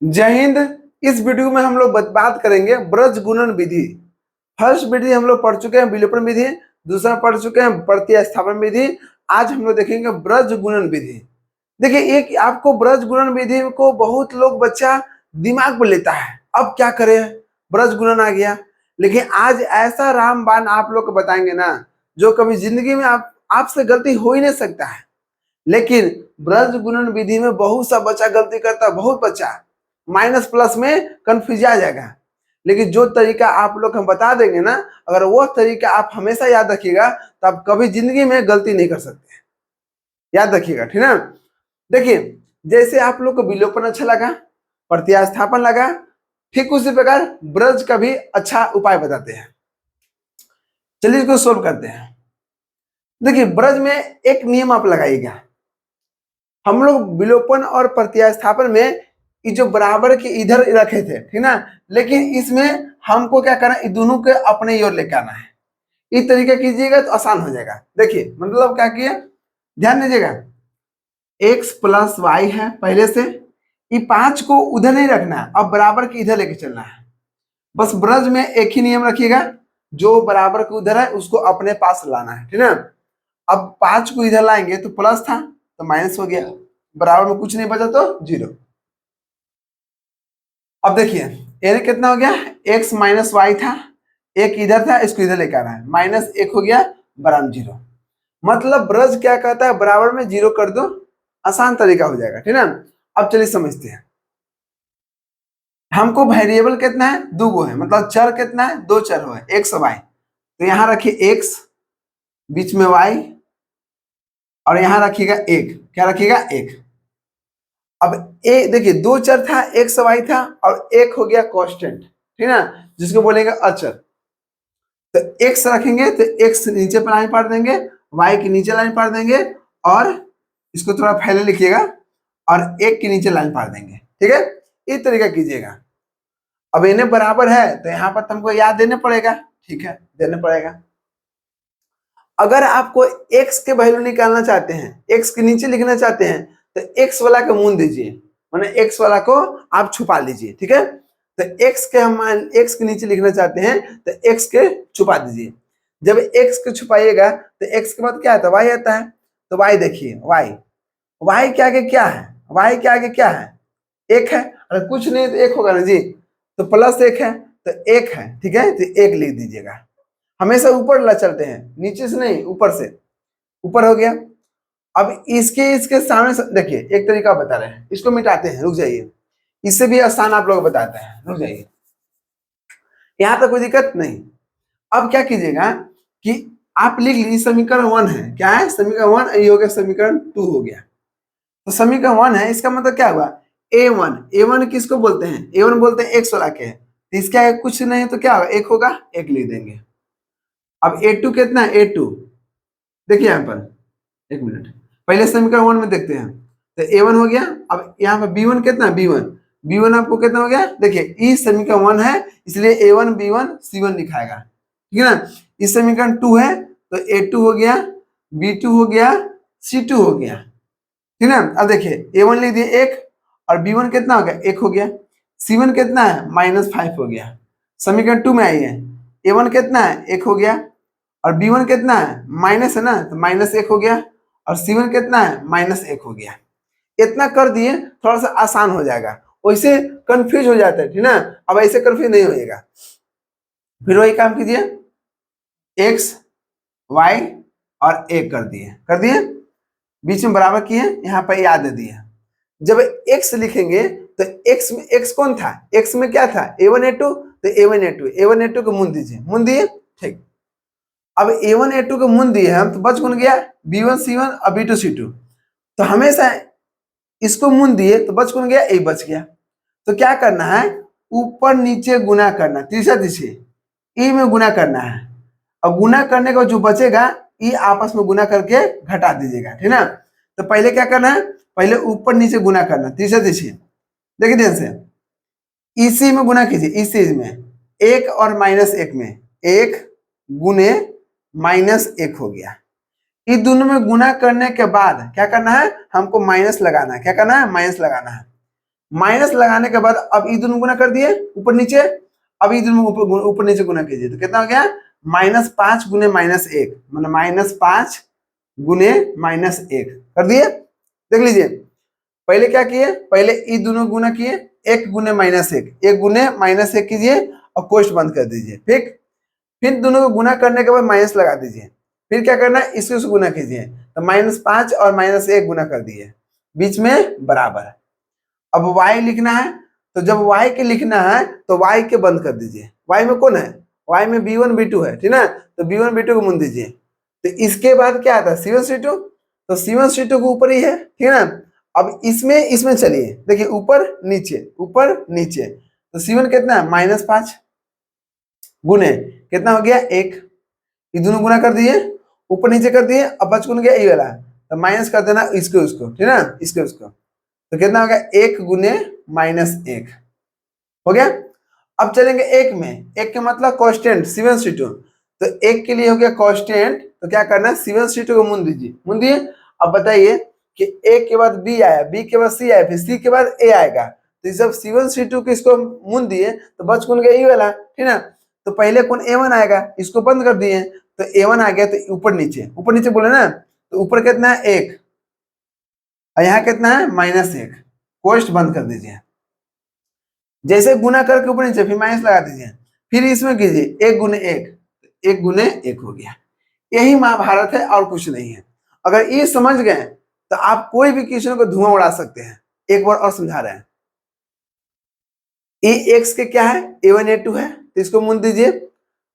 जय हिंद। इस वीडियो में हम लोग बात करेंगे ब्रज गुणन विधि। फर्स्ट विधि हम लोग पढ़ चुके हैं विलोपन विधि, दूसरा पढ़ चुके हैं प्रतिस्थापन विधि। आज हम लोग देखेंगे ब्रज गुणन विधि। देखिए, एक आपको ब्रज गुणन विधि को बहुत लोग बच्चा दिमाग में लेता है, अब क्या करें, ब्रज गुणन आ गया। लेकिन आज ऐसा रामबाण आप लोग को बताएंगे ना, जो कभी जिंदगी में आपसे गलती हो ही नहीं सकता है। लेकिन ब्रज गुणन विधि में बहुत सा बच्चा गलती करता है, बहुत बच्चा माइनस प्लस में कंफ्यूज आ जाएगा। लेकिन जो तरीका आप लोग हम बता देंगे ना, अगर वो तरीका आप हमेशा याद रखिएगा तो आप कभी जिंदगी में गलती नहीं कर सकते। याद रखिएगा, ठीक है। देखिए, जैसे आप लोग को विलोपन अच्छा लगा, प्रतिस्थापन लगा, ठीक उसी प्रकार ब्रज का भी अच्छा उपाय बताते हैं। चलिए इसको सोल्व करते हैं। देखिए, ब्रज में एक नियम आप लगाइएगा। हम लोग विलोपन और प्रतिस्थापन में ये जो बराबर के इधर रखे थे, ठीक ना, लेकिन इसमें हमको क्या करना है, दोनों के अपने ओर लेकर आना है। इस तरीके कीजिएगा तो आसान हो जाएगा। देखिए मतलब क्या किया, ध्यान दीजिएगा, x प्लस वाई है पहले से, ये 5 को उधर नहीं रखना है, अब बराबर के इधर लेके चलना है। बस ब्रज में एक ही नियम रखिएगा, जो बराबर के उधर है उसको अपने पास लाना है, ठीक ना। अब 5 को इधर लाएंगे तो प्लस था तो माइनस हो गया, बराबर में कुछ नहीं बचा तो 0। अब देखिए n कितना हो गया, x माइनस वाई था, एक इधर था, इसको इधर लेकर आना है, माइनस 1 हो गया, बराबर 0। मतलब ब्रज क्या कहता है, बराबर में 0 कर दो, आसान तरीका हो जाएगा, ठीक है। अब चलिए समझते हैं। हमको वेरिएबल कितना है, 2 गो है, मतलब चर कितना है, 2 चर है, x और y। तो यहां रखिए x, बीच में y, और यहां रखिएगा 1। क्या रखिएगा, 1। अब ए देखिए, 2 चर था, x और y था, और 1 हो गया कांस्टेंट, ठीक है ना, जिसको बोलेंगे अचर। तो x रखेंगे तो x नीचे पर लाइन पार देंगे, y के नीचे लाइन पार देंगे, और इसको थोड़ा पहले लिखिएगा, और 1 के नीचे लाइन पार देंगे, ठीक है। इस तरीका कीजिएगा। अब इन्हें बराबर है तो यहाँ पर तुमको याद देने पड़ेगा, ठीक है, देने पड़ेगा। अगर आपको x के वैल्यू निकालना चाहते हैं, x के नीचे लिखना चाहते हैं, तो x वाला को मून दीजिए, माने x वाला को आप छुपा लीजिए, ठीक है। तो x के हम x के नीचे लिखना चाहते हैं तो x के छुपा दीजिए। जब x को छुपाइएगा तो x के बाद क्या आता है, y आता है। तो y देखिए, y के आगे क्या है, y के आगे क्या है, 1 है, अगर कुछ नहीं तो 1 होगा ना जी, तो प्लस 1 है तो 1 है, ठीक है, तो 1 लिख दीजिएगा। हमेशा ऊपर ला चलते हैं, नीचे से नहीं, ऊपर से। ऊपर हो गया। अब इसके सामने देखिए, एक तरीका बता रहे हैं, इसको मिटाते हैं, रुक जाइए, इससे भी आसान आप लोग बताते हैं, रुक जाइए, यहां तक कोई दिक्कत नहीं। अब क्या कीजिएगा कि आप लिख लीजिए, समीकरण 1 है, क्या है, समीकरण 1, ये हो गया, समीकरण 2 हो गया। तो समीकरण 1 है, इसका मतलब क्या हुआ, a1 किसको बोलते हैं, a1 बोलते हैं x वाला के, तो इसका कुछ नहीं तो क्या होगा, 1 होगा, 1 लिख देंगे। अब a2 कितना है, a2 देखिए यहाँ पर, एक मिनट, पहले समीकरण 1 में देखते हैं। तो a1 हो गया। अब यहाँ पर b1 कितना है, b1 आपको कितना हो गया, देखिए इस समीकरण 1 है, इसलिए a1 b1 c1 लिखाएगा, ठीक है ना। इस समीकरण 2 है तो a2 हो गया, b2 हो गया, c2 हो गया, ठीक है। अब देखिए a1 लिख दिए 1, और b1 कितना हो गया, 1 हो गया, c1 कितना है, -5 हो गया। समीकरण 2 में आइए, a1 कितना है, 1 हो गया, और b1 कितना है, माइनस है ना, तो -1 हो गया, और c1 कितना है, -1 हो गया। इतना कर दिए, थोड़ा सा आसान हो जाएगा, वैसे कंफ्यूज हो जाता है, ठीक ना। अब ऐसे कंफ्यूज नहीं होएगा। फिर वही काम कीजिए, x y और 1 कर दिए, बीच में बराबर किए, यहाँ पर याद दे दिए। जब x लिखेंगे तो x में x कौन था, x में क्या था, a1 a2, तो a1 a2 को मून दीजिए, मून दिए, ठीक। अब a1 a2 को मून दिए हम, तो बच कौन गया, b1 c1 और b2 c2। तो हमेशा इसको मून दिए तो बच कौन गया, a बच गया। तो क्या करना है, ऊपर नीचे गुना करना, तीसरा तीसरे ई में गुना करना है, और गुना करने का जो बचेगा ई आपस में गुना करके घटा दीजिएगा, ठीक ना। तो पहले क्या करना है, पहले ऊपर नीचे गुना करना, तीसरा तीसरे, देखिए ध्यान से, इसी में गुना कीजिए, इसी में 1 और -1 में, 1 गुने -1 हो गया। इन दोनों में गुना करने के बाद क्या करना है, हमको माइनस लगाना है, क्या करना है, माइनस लगाना है। माइनस लगाने के बाद अब ई दोनों गुना कर दिए ऊपर नीचे, अब ई दोनों ऊपर नीचे गुना कीजिए तो कितना हो गया -5 गुने -1 मतलब -5 गुने -1 कर दिए। देख लीजिए पहले क्या किए, पहले ई दोनों गुना किए 1 गुने -1, 1 गुने -1 कीजिए और कोष्ठ बंद कर दीजिए। ठीक, फिर दोनों को गुना करने के बाद माइनस लगा दीजिए, फिर क्या करना है इसको गुना कीजिए तो -5 और -1 गुना कर दिए, बीच में बराबर। अब y लिखना है तो जब y के लिखना है तो y के बंद कर दीजिए। y में कौन है, y में b1 b2 है, ठीक ना, तो b1 b2 को मुन दीजिए। तो इसके बाद क्या आता है c1 c2, तो c1 c2 को ऊपर ही है, ठीक है ना। अब इसमें चलिए देखिए ऊपर नीचे तो c1 कितना है -5 गुने कितना हो गया 1, ये दोनों गुना कर दिए ऊपर नीचे कर दिए, अब बच गुन गया ये वाला तो माइनस कर देना इसको उसको, ठीक है ना, इसको उसको, तो कितना हो गया 1 गुने -1 हो गया। अब चलेंगे 1 में, 1 के मतलब कांस्टेंट C1 C2, तो 1 के लिए हो गया कांस्टेंट, तो क्या करना है C1 C2 को मुन दीजिए, मुन दिए। अब बताइए कि A के बाद B आया, B के बाद C आया, फिर C के बाद A आएगा, तो जब C1 C2 को इसको मुन दिए तो बच गुन गया ये वाला, ठीक ना। तो पहले कौन A1 आएगा, इसको बंद कर दिए तो A1 आ गया, तो ऊपर नीचे बोले ना, तो ऊपर कितना है 1 और यहाँ कितना है -1, कोष्ठ बंद कर दीजिए। जैसे गुना करके ऊपर नीचे फिर माइनस लगा दीजिए, फिर इसमें कीजिए 1 गुने 1, 1 गुने 1 हो गया। यही महाभारत है और कुछ नहीं है। अगर ये समझ गए तो आप कोई भी क्वेश्चन को धुआं उड़ा सकते हैं। एक बार और समझा रहे हैं, ए एक्स के क्या है a1 a2 है, तो इसको मुन दीजिए,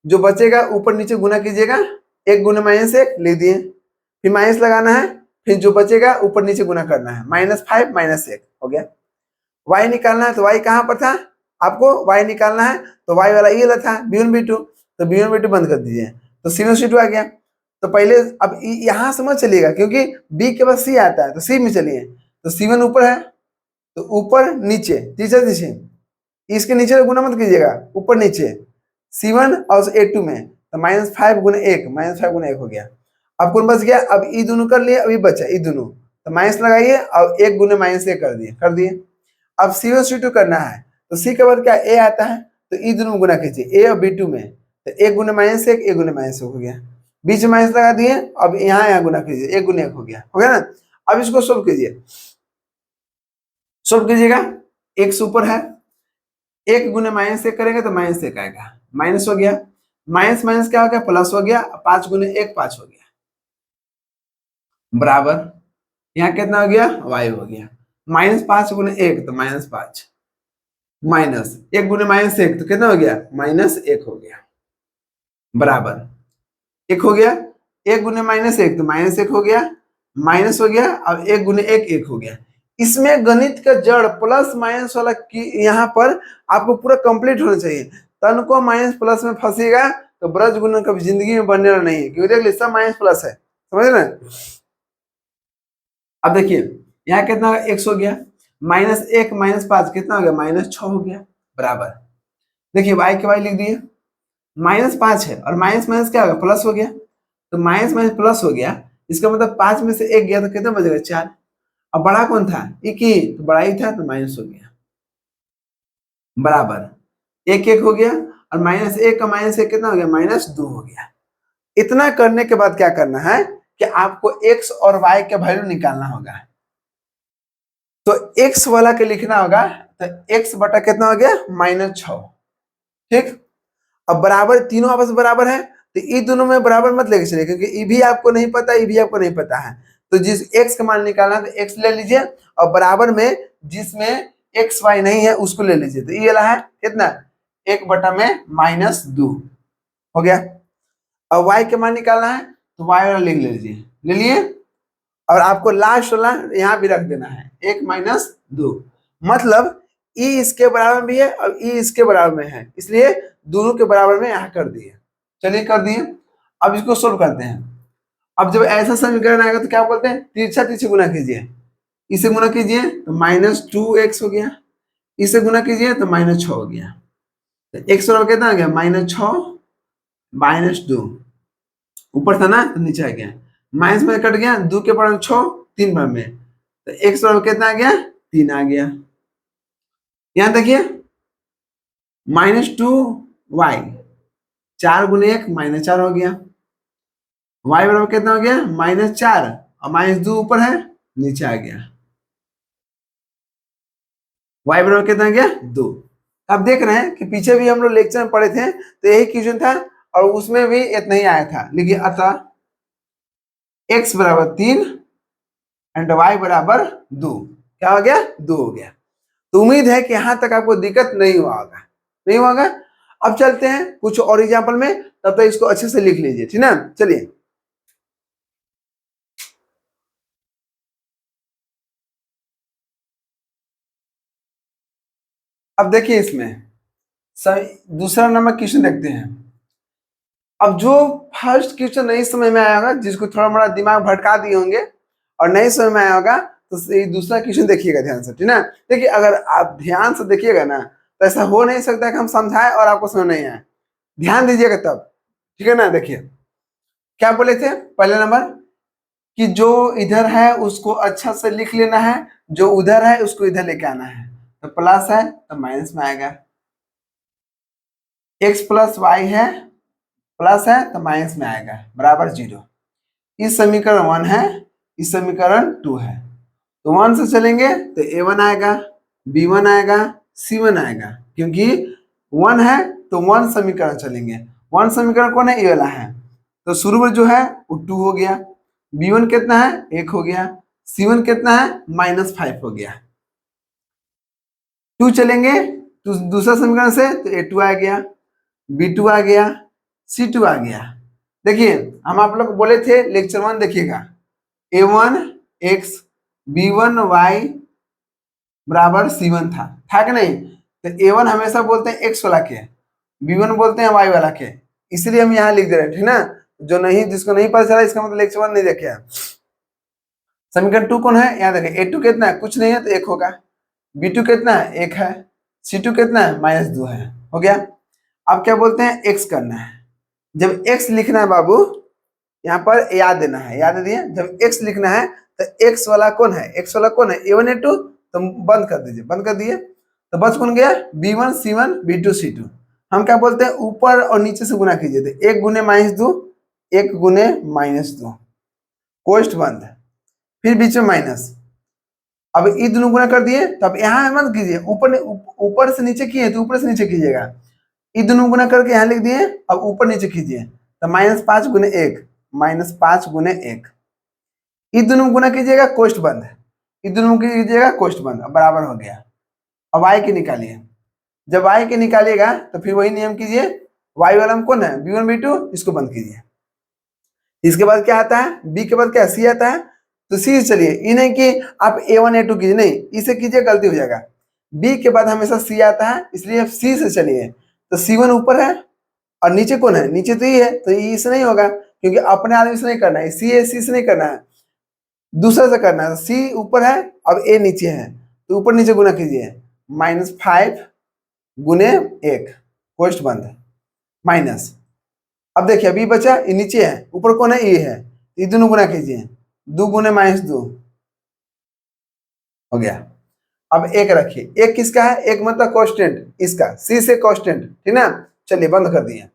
जो बचेगा ऊपर नीचे गुना कीजिएगा, 1 गुने -1 लिख दिए, फिर माइनस लगाना है, फिर जो बचेगा ऊपर नीचे गुना करना है, -5 -1 हो गया। y निकालना है तो y कहाँ पर था, आपको y निकालना है तो y वाला ये वाला था b1 b2, तो b1 b2 बंद कर दीजिए तो C1 C2 आ गया। तो पहले अब यहाँ समझ चलिएगा क्योंकि b के बाद c आता है तो c में चलिए, तो C1 ऊपर है तो ऊपर नीचे नीचे इसके नीचे गुना मत कीजिएगा, ऊपर नीचे C1 और A2 में, तो -5 गुने 1, -5 गुने 1 हो गया। अब कौन बच गया, अब ई दोनों कर लिए, अभी बचा ई दोनों, तो माइनस लगाइए और 1 गुने -1 कर दिए। अब C1 C2 करना है तो C के बाद क्या A आता है, तो ई दोनों में गुना कीजिए A और B2 में, तो 1 गुने -1 1 गुने -1 हो गया, बीच में माइनस लगा दिए, अब यहाँ गुना कीजिए 1 गुने 1 हो गया ना। अब इसको सोल्व कीजिए, सोल्व कीजिएगा, x ऊपर है, 1 गुने -1 करेंगे तो -1 आएगा, माइनस हो गया, माइनस माइनस क्या हो गया प्लस हो गया, 5 गुने 1 5 हो गया, बराबर यहाँ कितना हो गया y हो गया, -5 गुने 1 तो -5, माइनस 1 गुने -1 तो कितना हो गया -1 हो गया, बराबर 1 हो गया, 1 गुने -1 तो -1 हो गया, माइनस हो गया, अब 1 गुने 1 1 हो गया। इसमें गणित का जड़ प्लस माइनस वाला की यहाँ पर आपको पूरा कंप्लीट होना चाहिए, तन को माइनस प्लस में फंसेगा तो ब्रज गुणन कभी जिंदगी में बनने वाला नहीं है, क्योंकि देख लीजिए सब माइनस प्लस है, समझ रहे हैं। अब देखिए यहाँ कितना 1 हो गया, -1 -5 कितना हो गया -6 हो गया, बराबर देखिए y के y लिख दिए, -5 है और माइनस माइनस क्या हो गया प्लस हो गया, तो माइनस माइनस प्लस हो गया, इसका मतलब 5 में से 1 गया तो कितना बचेगा 4, अब बड़ा कौन था एक ही, तो बड़ा ही था तो माइनस हो गया, बराबर 1 1 हो गया, और -1 का -1 कितना हो गया -2 हो गया। इतना करने के बाद क्या करना है कि आपको x और y का वैल्यू निकालना होगा, तो x वाला के लिखना होगा, तो x बटा कितना हो गया -6, ठीक। अब बराबर तीनों आपस में बराबर है तो ई दोनों में बराबर मत लेके चलिए, क्योंकि ई भी आपको नहीं पता, ई भी आपको नहीं पता है, तो जिस x का मान निकालना है तो x ले लीजिए, और बराबर में जिसमें x y नहीं है उसको ले लीजिए, तो ये वाला है कितना 1 बटा में -2 हो गया। अब y के मान निकालना है तो y वाला लिख लीजिए, ले लिए, और आपको लास्ट वाला यहाँ भी रख देना है 1 - 2, मतलब ई इसके बराबर में भी है और ई इसके बराबर में है, इसलिए दोनों के बराबर में यहाँ कर दिए। चलिए कर दिए, अब इसको सोल्व करते हैं। अब जब ऐसा समीकरण आएगा तो क्या बोलते हैं तिरछा तिरछे गुना कीजिए, इसे गुना कीजिए तो -2x हो गया, इसे गुना कीजिए तो -6 हो गया, तो x बराबर कितना आ गया -6 -2, ऊपर था ना तो नीचे आ गया, माइनस में कट गया, 2 के बराबर 6 3 बार में, तो x बराबर कितना आ गया 3 आ गया, यहां देखिए -2y, 4 × 1 -4 हो गया। y बराबर कितना हो गया -4, और -2 ऊपर है नीचे आ गया। y बराबर कितना आ गया 2। अब देख रहे हैं कि पीछे भी हम लोग लेक्चर में पढ़े थे तो यही क्वेश्चन था और उसमें भी इतना ही आया था। लिखिए अतः x बराबर 3 एंड y बराबर 2, क्या हो गया 2 हो गया। तो उम्मीद है कि यहां तक आपको दिक्कत नहीं हुआ होगा, नहीं हुआ होगा। अब चलते हैं कुछ और एग्जाम्पल में, तब तक इसको अच्छे से लिख लीजिए, ठीक ना। चलिए अब देखिए इसमें दूसरा नंबर क्वेश्चन देखते हैं। अब जो फर्स्ट क्वेश्चन नहीं समझ में आया होगा, जिसको थोड़ा मोड़ा दिमाग भटका दिए होंगे और नहीं समझ में आया होगा, तो ये दूसरा क्वेश्चन देखिएगा ध्यान से, ठीक ना। देखिए अगर आप ध्यान से देखिएगा ना तो ऐसा हो नहीं सकता कि हम समझाएं और आपको समझ नहीं आए। ध्यान दीजिएगा तब, ठीक है ना। देखिए क्या बोले थे पहले नंबर कि जो इधर है उसको अच्छा से लिख लेना है, जो उधर है उसको इधर लेके आना है। तो प्लस है तो माइनस में आएगा, x + y है, प्लस है तो माइनस में आएगा, बराबर 0। इस समीकरण 1 है, इस समीकरण 2 है। तो 1 से चलेंगे तो a1 आएगा, b1 आएगा, c1 आएगा, क्योंकि 1 है तो 1 समीकरण चलेंगे। 1 समीकरण कौन है, ये वाला है। तो शुरू में जो है वो 2 हो गया, b1 कितना है 1 हो गया, c1 कितना है -5 हो गया। 2 चलेंगे तो दूसरा समीकरण से तो a2 आ गया, b2 आ गया, c2 आ गया। देखिए हम आप लोग बोले थे लेक्चर 1 देखिएगा, a1 x b1 y बराबर c1 था कि नहीं। तो a1 हमेशा बोलते हैं x वाला के, b1 बोलते हैं y वाला के, इसलिए हम यहाँ लिख दे रहे हैं, ठीक ना। जो नहीं, जिसको नहीं पता चला इसका मतलब लेक्चर 1 नहीं देखे। समीकरण 2 कौन है, यहाँ देखिए a2 कितना है, कुछ नहीं है तो 1 होगा, b2 कितना है 1 है, c2 कितना है -2 है, हो गया। अब क्या बोलते हैं x करना है। जब x लिखना है बाबू, यहाँ पर याद देना है, याद दिए। जब x लिखना है तो x वाला कौन है, x वाला कौन है a1 a2, तो बंद कर दीजिए, बंद कर दिए तो बच कौन गया b1 c1 b2 c2। हम क्या बोलते हैं ऊपर और नीचे से गुना कीजिए, तो 1 × -2, 1 × -2, कोष्ठ बंद, फिर बीच में माइनस। अब ये दोनों गुना कर दिए, तब यहाँ मत कीजिए, ऊपर से नीचे किए तो ऊपर से नीचे कीजिएगा। ये दोनों गुना करके यहाँ लिख दिए, अब ऊपर नीचे कीजिए तो -5 × 1, -5 × 1। ये दोनों गुना कीजिएगा कोष्ठ बंद, ये दोनों कीजिएगा कोष्ठ बंद, अब बराबर हो गया। अब y के निकालिए, जब y के निकालिएगा तो फिर वही नियम कीजिए, y वाला में कौन है b1 b2, इसको बंद कीजिए। इसके बाद क्या आता है, b के बाद क्या c आता है, तो c चलिए, ये नहीं कि आप a1 a2 कीजिए, नहीं इसे कीजिए गलती हो जाएगा। b के बाद हमेशा c आता है, इसलिए c से चलिए। तो c1 ऊपर है और नीचे कौन है, नीचे तो ये है, तो ये इससे नहीं होगा क्योंकि अपने आदमी से नहीं करना है, c से नहीं करना है, दूसरे से करना है। c ऊपर है, अब a नीचे है, तो ऊपर नीचे गुना कीजिए, -5 × 1, कोष्ठ बंद, माइनस। अब देखिए अभी बचा ये नीचे है, ऊपर कौन है ये है, ये दोनों गुना कीजिए, 2 × -2 हो गया। अब 1 रखिए, 1 किसका है, 1 मतलब कांस्टेंट, इसका c से कांस्टेंट, ठीक ना। चलिए बंद कर दिए।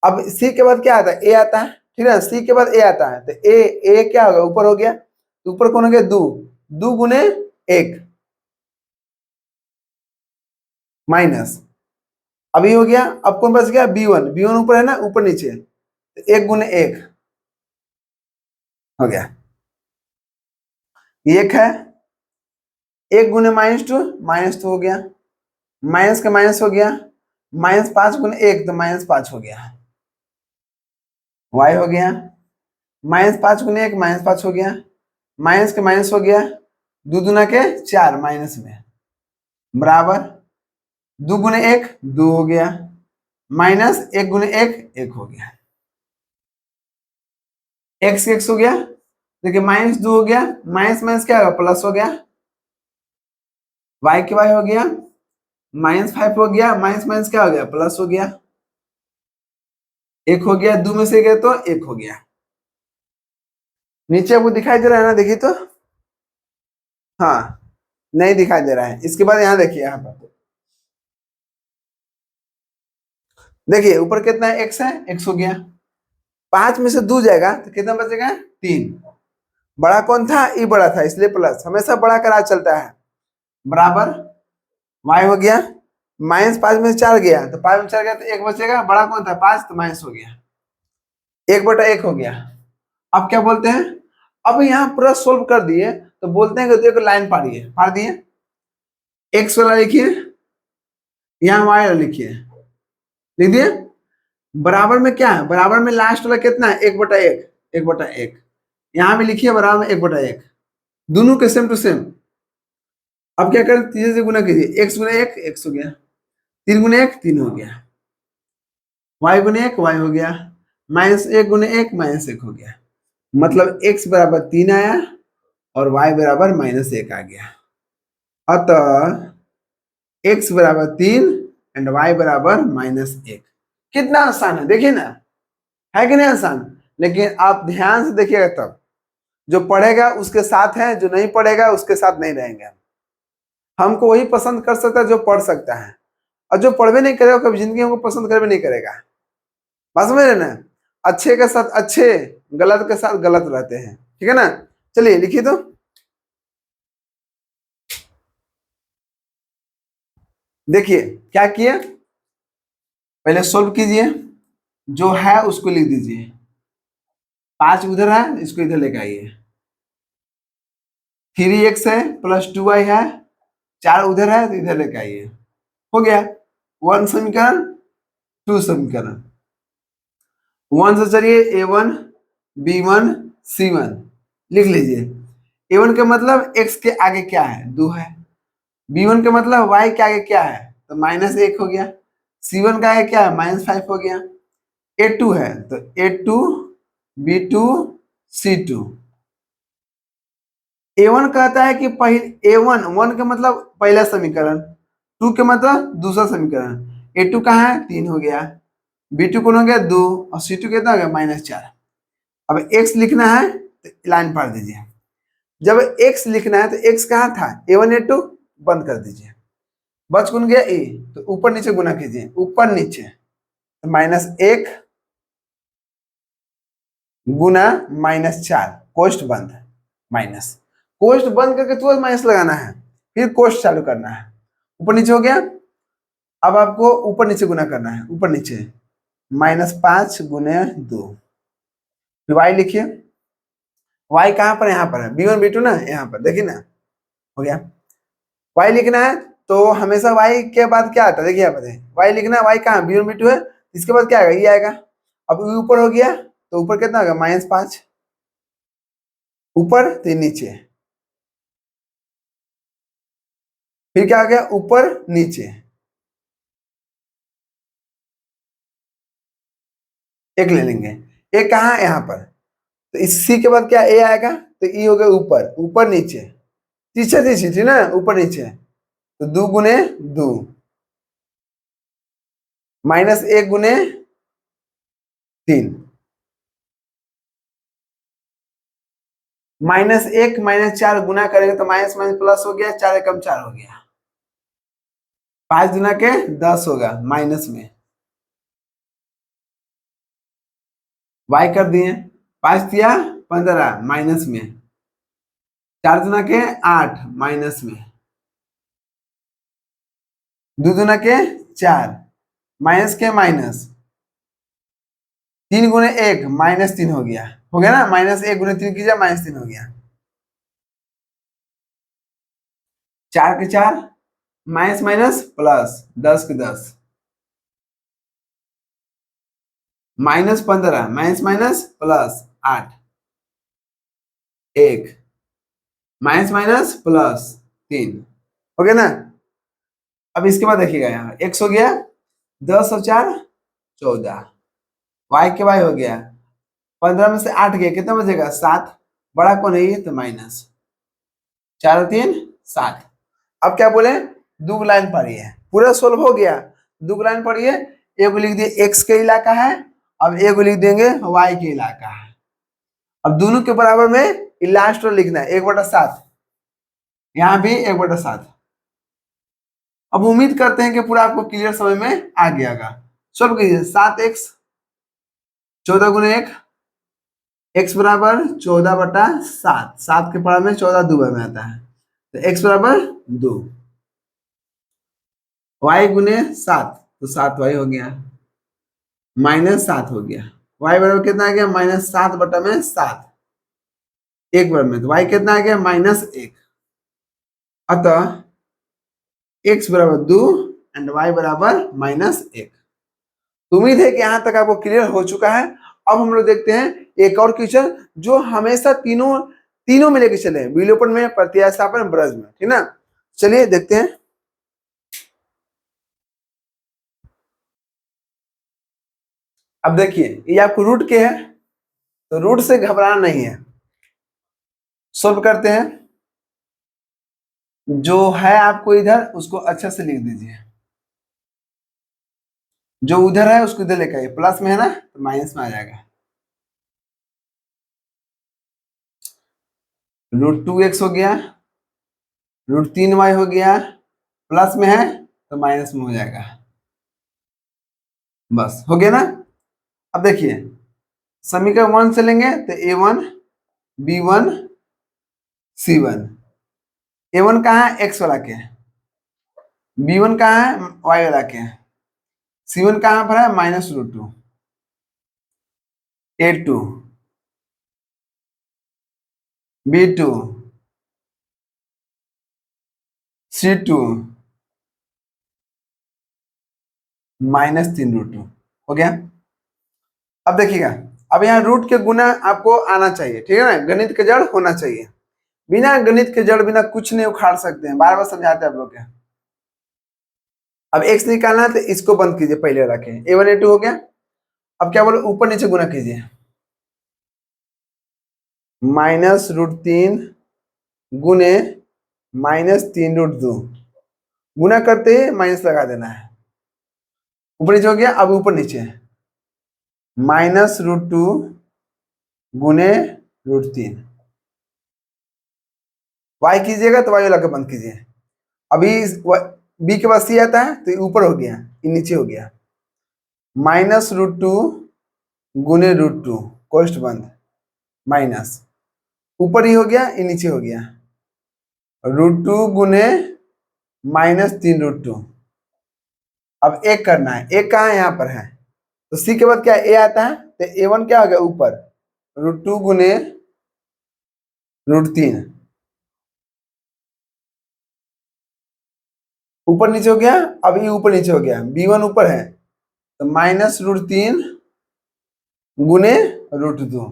अब c के बाद क्या आता है, a आता है, ठीक है। c के बाद a आता है तो a क्या होगा, ऊपर हो गया, तो ऊपर कौन हो गया 2, 2 × 1 माइनस। अभी हो गया, अब कौन बच गया b1, b1 ऊपर है ना, ऊपर नीचे, तो 1 × 1 हो गया, ये 1 है। 1 × -2 -2 हो गया, माइनस का माइनस हो गया, -5 × 1 तो -5 हो गया, y हो गया, -5 × 1 -5 हो गया, माइनस के माइनस हो गया, 2 दूना के 4 माइनस में, बराबर 2 × 1 2 हो गया, माइनस 1 × 1 1 हो गया, x x हो गया। देखिए -2 हो गया, माइनस माइनस क्या होगा प्लस हो गया, y के y हो गया, -5 हो गया, माइनस माइनस क्या हो गया प्लस हो गया, 1 हो गया, 2 में से गया तो 1 हो गया। नीचे आपको दिखाई दे रहा है ना, देखिए तो, हाँ नहीं दिखाई दे रहा है। इसके बाद यहाँ देखिए, यहाँ पर देखिए ऊपर कितना है, एक्स है, एक्स हो गया। 5 में से 2 जाएगा तो कितना बचेगा, 3। बड़ा कौन था, ई बड़ा था, इसलिए प्लस, हमेशा बड़ा करा चलता है। बराबर y हो गया, -5 में से 4 गया तो 5 में 4 गया तो 1 बचेगा। बड़ा कौन था, 5, तो माइनस हो गया, 1/1 हो गया। अब क्या बोलते हैं, अब यहाँ पूरा सोल्व कर दिए तो बोलते हैं कि देखो लाइन पाड़िए, पाड़ दिए। एक्स वाला लिखिए, यहाँ y वाला लिखिए, लिख दिए। बराबर में क्या है, बराबर में लास्ट वाला कितना है, 1/1, 1/1। यहाँ भी लिखिए बराबर में 1/1, दोनों के सेम टू सेम। अब क्या करें, 3 से गुना कीजिए, x गुना 1 x हो गया, 3 गुना 1 3 हो गया, y गुना 1 y हो गया, -1 गुना 1 -1 हो गया। मतलब x बराबर 3 आया और y बराबर -1 आ गया। अतः x बराबर 3 एंड y बराबर -1। कितना आसान है, देखिए ना, है कि नहीं आसान। लेकिन आप ध्यान से देखिएगा, तब जो पढ़ेगा उसके साथ है, जो नहीं पढ़ेगा उसके साथ नहीं रहेंगे। हमको वही पसंद कर सकता है जो पढ़ सकता है, और जो पढ़वे नहीं करेगा कभी जिंदगी हमको पसंद करवे नहीं करेगा। बात समझ रहे ना, अच्छे के साथ अच्छे, गलत के साथ गलत रहते हैं, ठीक है ना। चलिए लिखिए तो, देखिए क्या किए, पहले सोल्व कीजिए, जो है उसको लिख दीजिए। 5 उधर है, इसको इधर लेके आइए। 3x है प्लस 2y है, 4 उधर है तो इधर लेके आइए। हो गया 1 समीकरण, 2 समीकरण। 1 से चलिए a1 b1 c1 लिख लीजिए। a1 के मतलब x के आगे क्या है, 2 है। b1 के मतलब y के आगे क्या है, तो -1 हो गया। c1 का आगे क्या है, -5 हो गया। a2 है तो a2 b2 c2। a1 कहता है कि पहले a1 1 के मतलब पहला समीकरण, 2 के मतलब दूसरा समीकरण। a2 कहाँ है, 3 हो गया। b2 कौन हो गया, 2, और c2 कितना हो गया, -4। अब x लिखना है तो लाइन पढ़ दीजिए। जब x लिखना है तो x कहाँ था, a1 a2 बंद कर दीजिए, बच कौन गया a, तो ऊपर नीचे गुना कीजिए, ऊपर नीचे तो -1 गुना -4, कोष्ट बंद, माइनस, कोष्ट बंद करके तुरंत माइनस लगाना है, फिर कोष्ट चालू करना है। ऊपर नीचे हो गया। अब आपको ऊपर नीचे गुना करना है, ऊपर नीचे -5 गुने 2। फिर y लिखिए, y कहाँ पर है, यहाँ पर है, b1 b2 ना, यहाँ पर देखिए ना, हो गया। y लिखना है तो हमेशा y के बाद क्या आता है, देखिए यहाँ पर y लिखना है, y कहाँ, b1 b2 है, इसके बाद क्या आएगा, ये आएगा। अब ऊपर हो गया तो ऊपर कितना होगा, -5, ऊपर 3 नीचे, फिर क्या आ गया, ऊपर नीचे, एक ले लेंगे। एक कहाँ है, यहाँ पर, तो इस सी के बाद क्या ए आएगा, तो ई हो गया ऊपर, ऊपर नीचे, तीसरे तीसरी थी ना, ऊपर नीचे, तो 2 गुने 2, -1 गुने 3, -1 -4 गुना करेंगे तो माइनस माइनस प्लस हो गया, 4 एकम 4 हो गया, 5 गुना के 10 होगा माइनस में, y कर दिए, 5 दिया 15 माइनस में, 4 दुना के 8 माइनस में, 2 दुना के 4 माइनस के माइनस, 3 गुने 1 -3 हो गया ना, -1 गुने 3 कीजिए -3 हो गया, 4 के 4 माइनस माइनस प्लस, 10 के 10 -15 minus minus plus 8, 1 minus minus plus 3, हो गया ना। अब इसके बाद देखिएगा, यहाँ x हो गया 10 और 4 14, y के y हो गया 15 में से 8 गया, कितना बचेगा 7, बड़ा कौन है ये, तो माइनस, 4 और 3 7। अब क्या बोले, दो लाइन पढ़िए, पूरा सोल्व हो गया, दो लाइन पढ़िए, एक लिख दिए x के इलाका है, अब एक लिख देंगे y के इलाका है। अब दोनों के बराबर में लास्ट लिखना है 1/7, यहाँ भी 1/7। अब उम्मीद करते हैं कि पूरा आपको क्लियर समझ में आ गया होगा। सॉल्व कीजिए। 7x 14 गुने 1, x बराबर 14/7। 7 के पढ़ा में 14 दो बार में आता है, तो x बराबर 2। y गुने 7, तो 7y हो गया, -7 हो गया। y बराबर कितना आ गया? -7/7। एक बार में तो y कितना आ गया? -1। अतः x बराबर 2 एंड y बराबर -1। उम्मीद है कि यहाँ तक आपको क्लियर हो चुका है। अब हम लोग देखते हैं एक और क्वेश्चन जो हमेशा तीनों तीनों में लेके चले, विलोपन में, प्रत्यास्थापन, ब्रज में, ठीक ना। चलिए देखते हैं। अब देखिए ये आपको रूट के है, तो रूट से घबराना नहीं है। सोल्व करते हैं। जो है आपको इधर उसको अच्छा से लिख दीजिए, जो उधर है उसको इधर लेकर आइए। प्लस में है ना, तो माइनस में आ जाएगा। √2x हो गया, √3y हो गया, प्लस में है तो माइनस में हो जाएगा। बस हो गया ना। अब देखिए समीकरण 1 से लेंगे तो a1 b1 c1। a1 कहाँ है? x वाला के। b1 कहाँ है? y वाला के। c1 कहाँ पर है? -√2। a2 b2 c2 -3√2 हो गया। अब देखिएगा, अब यहाँ रूट के गुना आपको आना चाहिए, ठीक है ना। गणित के जड़ होना चाहिए। बिना गणित के जड़ बिना कुछ नहीं उखाड़ सकते हैं, बार बार समझाते हैं आप लोग के। अब x निकालना है तो इसको बंद कीजिए, पहले रखें। a1 a2 हो गया। अब क्या बोलो, ऊपर नीचे गुना कीजिए। -√3 गुने -3√2, गुना करते ही माइनस लगा देना है। ऊपर नीचे हो गया। अब ऊपर नीचे -√2 गुने √3, y कीजिएगा तो y वाला के बंद कीजिए। अभी b के बाद c आता है तो ये ऊपर हो गया, ये नीचे हो गया। -√2 गुने √2, कोष्ठ बंद, माइनस, ऊपर ही हो गया, ये नीचे हो गया। √2 गुने -3√2। अब एक करना है, एक कहाँ है? यहाँ पर है, तो c के बाद क्या a आता है, तो a1 क्या हो गया? ऊपर, √2 गुने √3, ऊपर नीचे हो गया। अब ये ऊपर नीचे हो गया, b1 ऊपर है तो -√3 गुने √2।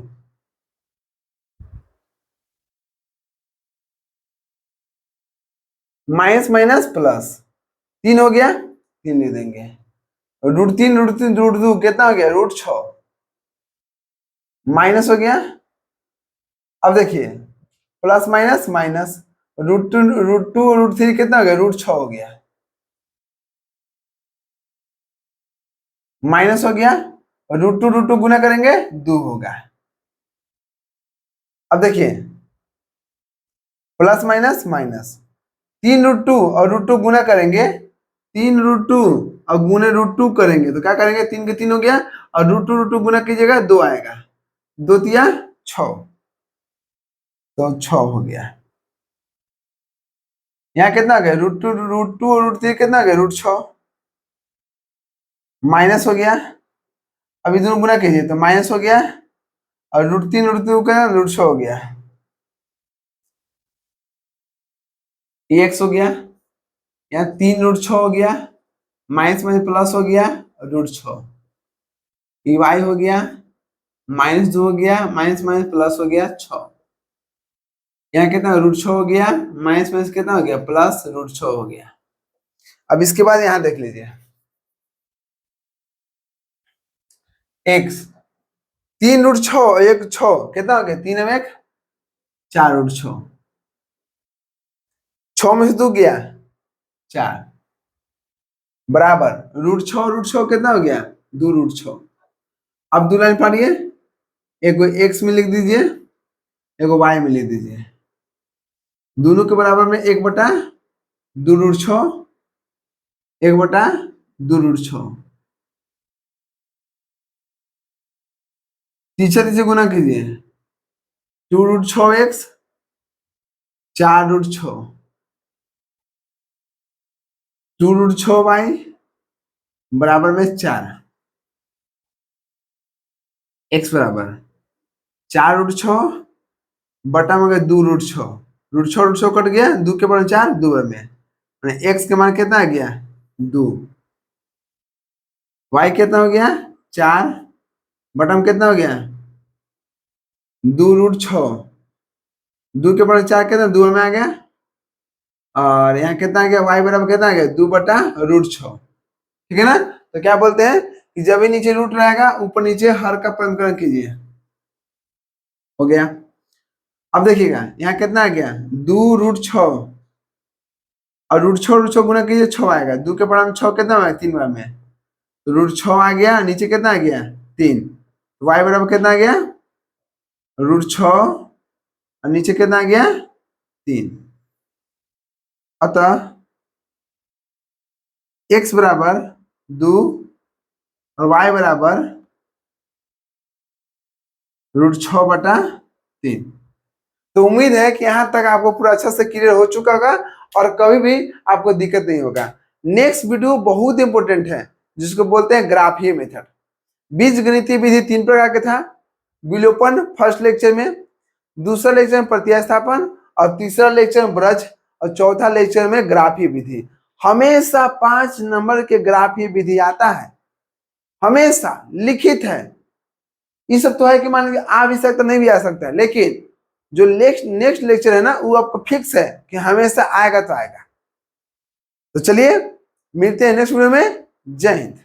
माइनस माइनस प्लस, 3 हो गया, 3 ले देंगे। √3 √3 √2 कितना हो गया? √6, माइनस हो गया। अब देखिए प्लस माइनस माइनस, √2 √3 कितना हो गया? √6 हो गया, माइनस हो गया। √2 गुना करेंगे 2 होगा। अब देखिए प्लस माइनस माइनस, 3√2 और √2 गुना करेंगे, 3√2 और गुने √2 करेंगे तो क्या करेंगे? 3 के 3 हो गया, और √2 गुना कीजिएगा 2 आएगा, 2 तिया 6, तो 6 हो गया। यहाँ कितना आ गया? √2 और √3 कितना आ गया? √6, माइनस हो गया। अभी दोनों गुना कीजिए तो माइनस हो गया, और √3 √2 का √6 हो गया, ये x हो गया। यहाँ 3√6 हो गया, माइनस में प्लस हो गया, √6, ये y हो गया, -2 हो गया, माइनस माइनस प्लस हो गया 6। यहाँ कितना? √6 हो गया, माइनस माइनस कितना हो गया? प्लस √6 हो गया। अब इसके बाद यहाँ देख लीजिए x, 3√6 1 6 कितना हो गया? 3 1 4√6, 6 में से 2 गया 4, बराबर √6 कितना हो गया? 2√6। अब दो लाइन पढ़िए, एक x में लिख दीजिए, एक y में लिख दीजिए। दोनों के बराबर में 1/2√6, 1/2√6, तीसरे गुना कीजिए, 2√6x, 4√6, 2√6y बराबर में 4, x बराबर 4√6 बटा में 2√6, √6 कट गया, 2 के बराबर 4, 2 में x के मान कितना आ गया 2, y कितना हो गया 4, बटा में कितना हो गया 2√6, 2 के बराबर 4 कितना 2 में आ गया, और यहाँ कितना आ गया y बराबर कितना आ गया 2/√6। ठीक है ना। तो क्या बोलते हैं कि जब भी नीचे रूट रहेगा ऊपर नीचे हर का पंकरण कीजिए। हो गया। अब देखिएगा यहाँ कितना आ गया 2√6, और √6 गुना कीजिए 6 आएगा, 2 के बराबर 6 कितना आएगा 3 बार में, तो √6 आ गया, नीचे कितना आ गया 3, y बराबर कितना आ गया √6 और नीचे कितना आ गया 3। अतः x बराबर 2 और y बराबर √6/3। तो उम्मीद है कि यहाँ तक आपको पूरा अच्छा से क्लियर हो चुका होगा और कभी भी आपको दिक्कत नहीं होगा। नेक्स्ट वीडियो बहुत इंपॉर्टेंट है जिसको बोलते हैं ग्राफीय मेथड। बीज गणितीय विधि 3 प्रकार के था, विलोपन फर्स्ट लेक्चर में, दूसरा लेक्चर में प्रतिस्थापन, और तीसरा लेक्चर में ब्रज, और चौथा लेक्चर में ग्राफीय विधि। हमेशा 5 नंबर के ग्राफीय विधि आता है, हमेशा लिखित है। ये सब तो है कि मान लीजिए आ भी सकता नहीं भी आ सकता है, लेकिन जो नेक्स्ट लेक्चर है ना वो आपको फिक्स है कि हमेशा आएगा तो आएगा। तो चलिए मिलते हैं नेक्स्ट वीडियो में। जय हिंद।